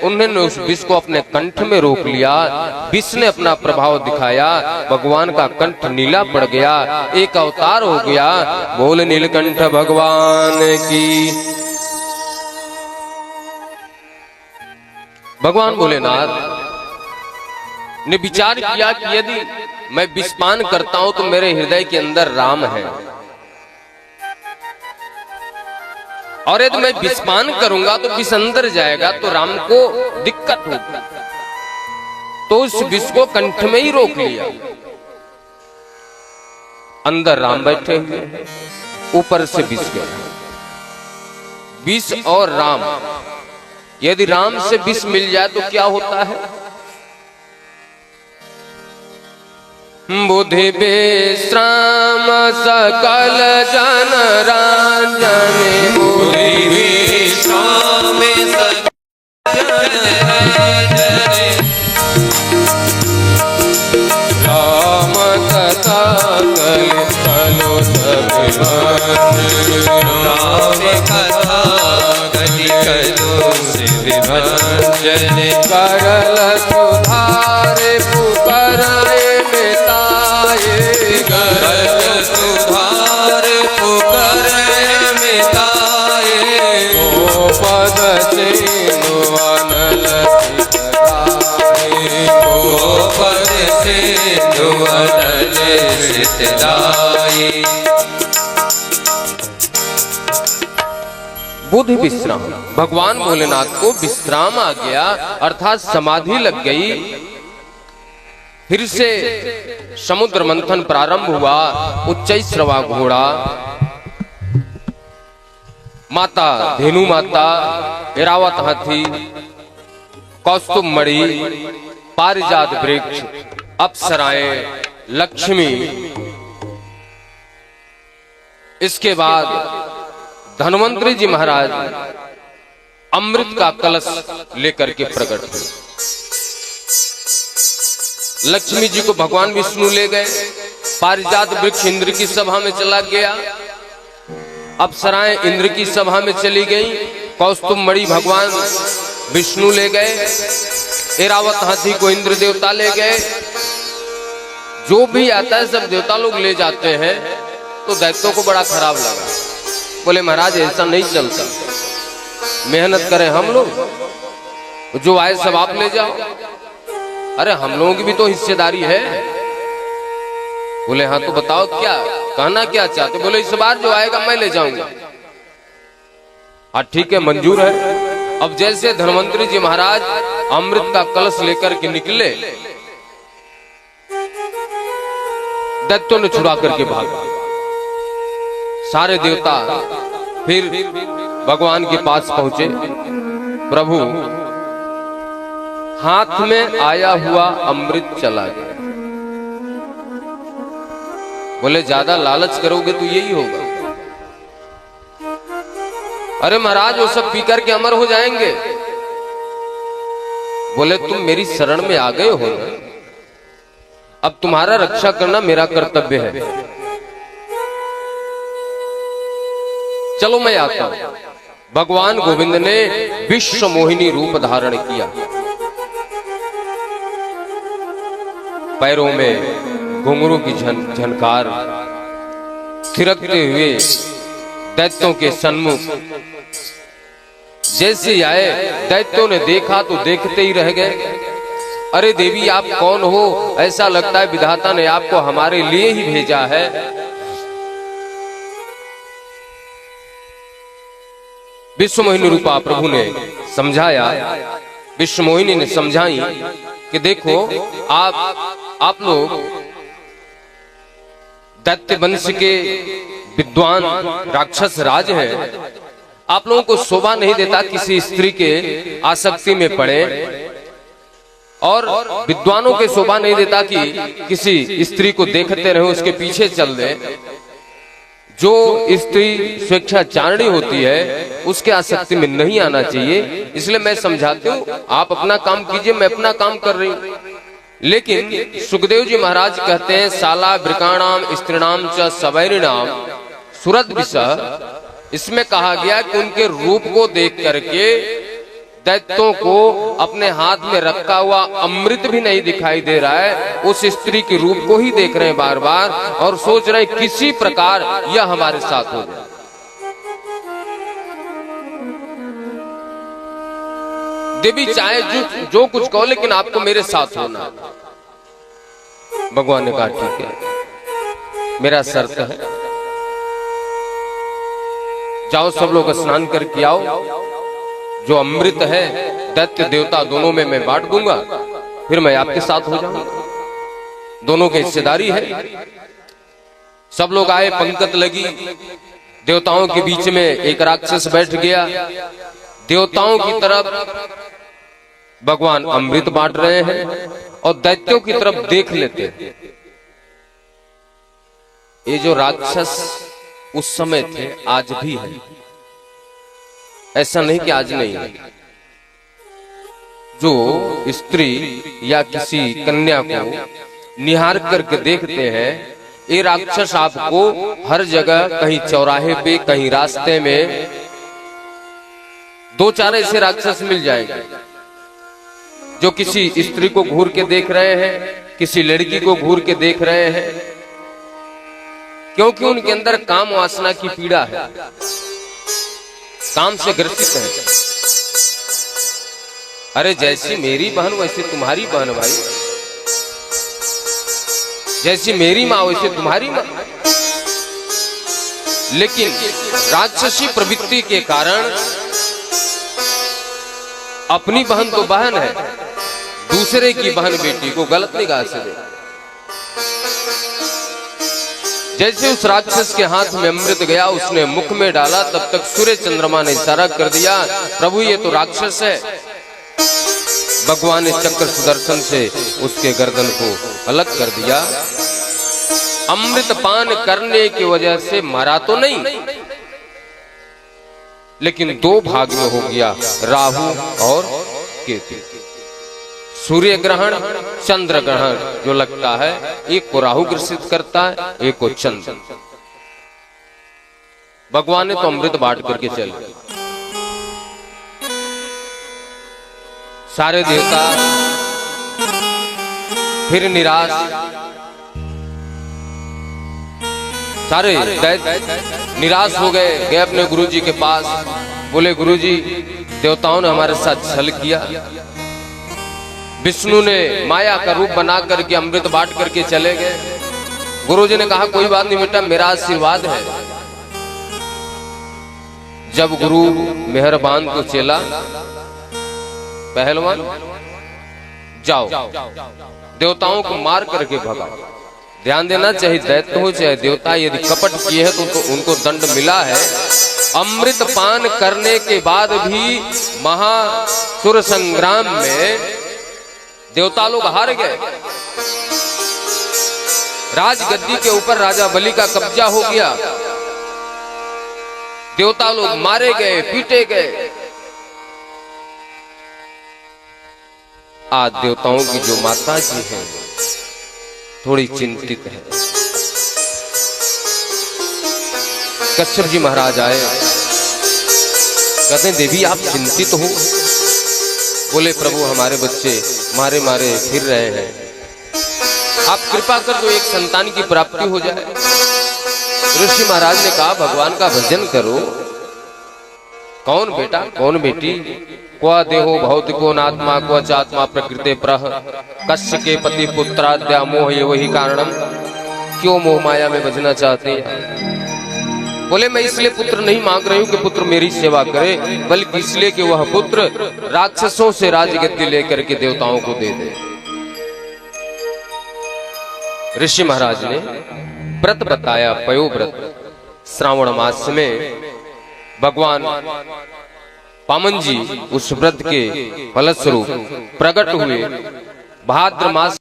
उन्होंने उस विष को अपने कंठ में रोक लिया। विष ने अपना प्रभाव दिखाया, भगवान का कंठ नीला पड़ गया, एक अवतार हो गया। बोल नीलकंठ भगवान की। भगवान भोलेनाथ ने विचार किया कि यदि मैं विषपान करता हूं तो मेरे हृदय के अंदर राम है, और यदि मैं विषपान करूंगा तो विष अंदर जाएगा तो राम को दिक्कत होगी। तो उस विष को कंठ में ही रोक लिया। अंदर राम बैठे हुए, ऊपर से विष गया। विष और राम, यदि राम से विष मिल जाए तो क्या होता है? बुद्धि विश्राम सकल जन रंजन, बुद्धि विश्राम सकल जन रंजन, राम कथा कल कलो सब राम कथा कलि कलो शिव भंजन, करल सुधारे पुकारे मिताए, करल सुधारे पुकारे मिताए, ओ पद सिंधु अनल सितलाए, ओ पद सिंधु अनल सितलाए। बुद्धि विश्राम, भगवान भोलेनाथ को विश्राम आ गया, अर्थात समाधि लग गई। फिर से समुद्र मंथन प्रारंभ हुआ। उच्चैश्रवा घोड़ा, माता धेनु माता, ऐरावत हाथी, कौस्तुभ मणि, पारिजात वृक्ष, अप्सराएं, लक्ष्मी, इसके बाद धन्वंतरी जी महाराज अमृत का कलश लेकर के प्रकट हुए। लक्ष्मी जी को भगवान विष्णु ले गए। पारिजात वृक्ष इंद्र की सभा में चला गया। अप्सराएं इंद्र की सभा में चली गई। कौस्तुभ मणि भगवान विष्णु ले गए। ऐरावत हाथी को इंद्र देवता ले गए। जो भी आता है सब देवता लोग ले जाते हैं। तो दैत्यों को बड़ा खराब लगा। बोले महाराज ऐसा नहीं चलता, मेहनत करें हम लोग, जो आए सब आप ले जाओ। अरे हम लोगों की भी तो हिस्सेदारी है। बोले हाँ तो बताओ क्या कहना क्या चाहते? बोले इस बार जो आएगा मैं ले जाऊंगा। हाँ ठीक है, मंजूर है। अब जैसे धन्वंतरी जी महाराज अमृत का कलश लेकर के निकले, दैत्यों ने छुड़ा करके भागा। सारे देवता फिर भगवान के पास पहुंचे। प्रभु, हाथ में आया हुआ अमृत चला गया। बोले ज्यादा लालच करोगे तो यही होगा। अरे महाराज वो सब पी करके अमर हो जाएंगे। बोले तुम मेरी शरण में आ गए हो ना, अब तुम्हारा रक्षा करना मेरा कर्तव्य है। चलो मैं आता हूं। भगवान गोविंद ने विश्व मोहिनी रूप धारण किया। पैरों में घुंघरू की झनकार, थिरकते हुए दैत्यों के सन्मुख जैसे आए, दैत्यों ने देखा तो देखते ही रह गए। अरे देवी आप कौन हो? ऐसा लगता है विधाता ने आपको हमारे लिए ही भेजा है। विश्व मोहिनी रूपा प्रभु ने समझाया, विश्व मोहिनी ने समझाई कि देखो आप लोग दैत्य वंश के विद्वान राक्षस राज हैं। आप लोगों को शोभा नहीं देता किसी स्त्री के आसक्ति में पड़े, और विद्वानों के शोभा नहीं देता कि किसी स्त्री को देखते रहे उसके पीछे चल दे। जो स्त्री स्वेच्छाचारिणी होती है उसके आसक्ति में नहीं आना चाहिए। इसलिए मैं समझाती हूँ, आप अपना काम कीजिए, मैं अपना काम कर रही हूँ। लेकिन सुखदेव जी महाराज कहते हैं, साला वृकाणाम स्त्रीणाम च सवैरिणाम सुरद विषः। इसमें कहा गया कि उनके रूप को देख करके दैत्यों को अपने हाथ में रखा हुआ अमृत भी नहीं दिखाई दे रहा है, उस स्त्री के रूप को ही देख रहे हैं बार बार और सोच रहे हैं किसी प्रकार यह हमारे साथ हो जाए। देवी चाहे जो कुछ कहो, लेकिन आपको मेरे साथ होना। भगवान ने कहा ठीक है, मेरा शर्त है, जाओ सब लोग स्नान करके आओ, जो अमृत है दैत्य देवता दोनों में मैं बांट दूंगा, फिर मैं आपके साथ हो जाऊंगा, दोनों की हिस्सेदारी है। सब लोग आए, पंक्ति लगी, देवताओं के बीच में एक राक्षस बैठ गया, देवताओं की तरफ भगवान अमृत बांट रहे हैं और दैत्यों की तरफ देख लेते हैं। ये जो राक्षस उस समय थे आज भी है, ऐसा नहीं कि आज नहीं है। जो स्त्री या किसी कन्या को निहार करके देखते हैं, ये राक्षस आपको हर जगह, कहीं चौराहे पे, कहीं रास्ते में, दो चार ऐसे राक्षस मिल जाएंगे जो किसी स्त्री को घूर के देख रहे हैं, किसी लड़की को घूर के देख रहे हैं, क्योंकि उनके अंदर काम वासना की पीड़ा है, काम से ग्रसित है। अरे जैसी मेरी बहन वैसे तुम्हारी बहन भाई, जैसी मेरी माँ वैसे तुम्हारी माँ। लेकिन राक्षसी प्रवृत्ति के कारण अपनी बहन तो बहन है, दूसरे की बहन बेटी को गलत निगाह से देखा। जैसे उस राक्षस के हाथ में अमृत गया, उसने मुख में डाला, तब तक सूर्य चंद्रमा ने इशारा कर दिया, प्रभु ये तो राक्षस है। भगवान ने चक्र सुदर्शन से उसके गर्दन को अलग कर दिया। अमृत पान करने की वजह से मरा तो नहीं, लेकिन दो भाग में हो गया, राहु और केतु। सूर्य ग्रहण, चंद्र ग्रहण जो लगता है, एक को राहु ग्रसित करता है, एक को चंद्र। भगवान ने तो अमृत बांट करके चले। सारे देवता फिर निराश, सारे दैत्य निराश हो गए अपने गुरुजी के पास। बोले गुरुजी, देवताओं ने हमारे साथ छल किया, विष्णु ने माया का रूप बना करके अमृत बांट करके चले गए। गुरुजी ने कहा कोई बात नहीं बेटा, मेरा आशीर्वाद है। जब गुरु मेहरबान तो चेला पहलवान, जाओ देवताओं को मार करके भगा। ध्यान देना, चाहे दैत्य हो चाहे देवता, यदि कपट किए हैं तो उनको दंड मिला है। अमृत पान करने के बाद भी महासुर संग्राम में देवता लोग हार गए। राजगद्दी के ऊपर राजा बलि का कब्जा हो गया, देवता लोग मारे गए, पीटे गए। आज देवताओं की जो माता जी हैं थोड़ी चिंतित है। कश्यप जी महाराज आए, कहते हैं देवी आप चिंतित हो? बोले प्रभु हमारे बच्चे मारे मारे फिर रहे हैं, आप कृपा कर दो एक संतान की प्राप्ति हो जाए। ऋषि महाराज ने कहा भगवान का भजन करो। कौन बेटा कौन बेटी? क्वा देहो भौतिको नात्मा क्वा चात्मा प्रकृते प्रह, कस्य के पति पुत्राद्या मोह ये वही कारणम। क्यों मोह माया में बजना चाहते हैं? बोले मैं इसलिए पुत्र नहीं मांग रही हूं कि पुत्र मेरी सेवा करे, बल्कि इसलिए कि वह पुत्र राक्षसों से राजगद्दी लेकर के देवताओं को दे दे। ऋषि महाराज ने व्रत बताया, पयोव्रत। श्रावण मास में भगवान पामन जी उस व्रत के फलस्वरूप प्रकट हुए। भाद्र मास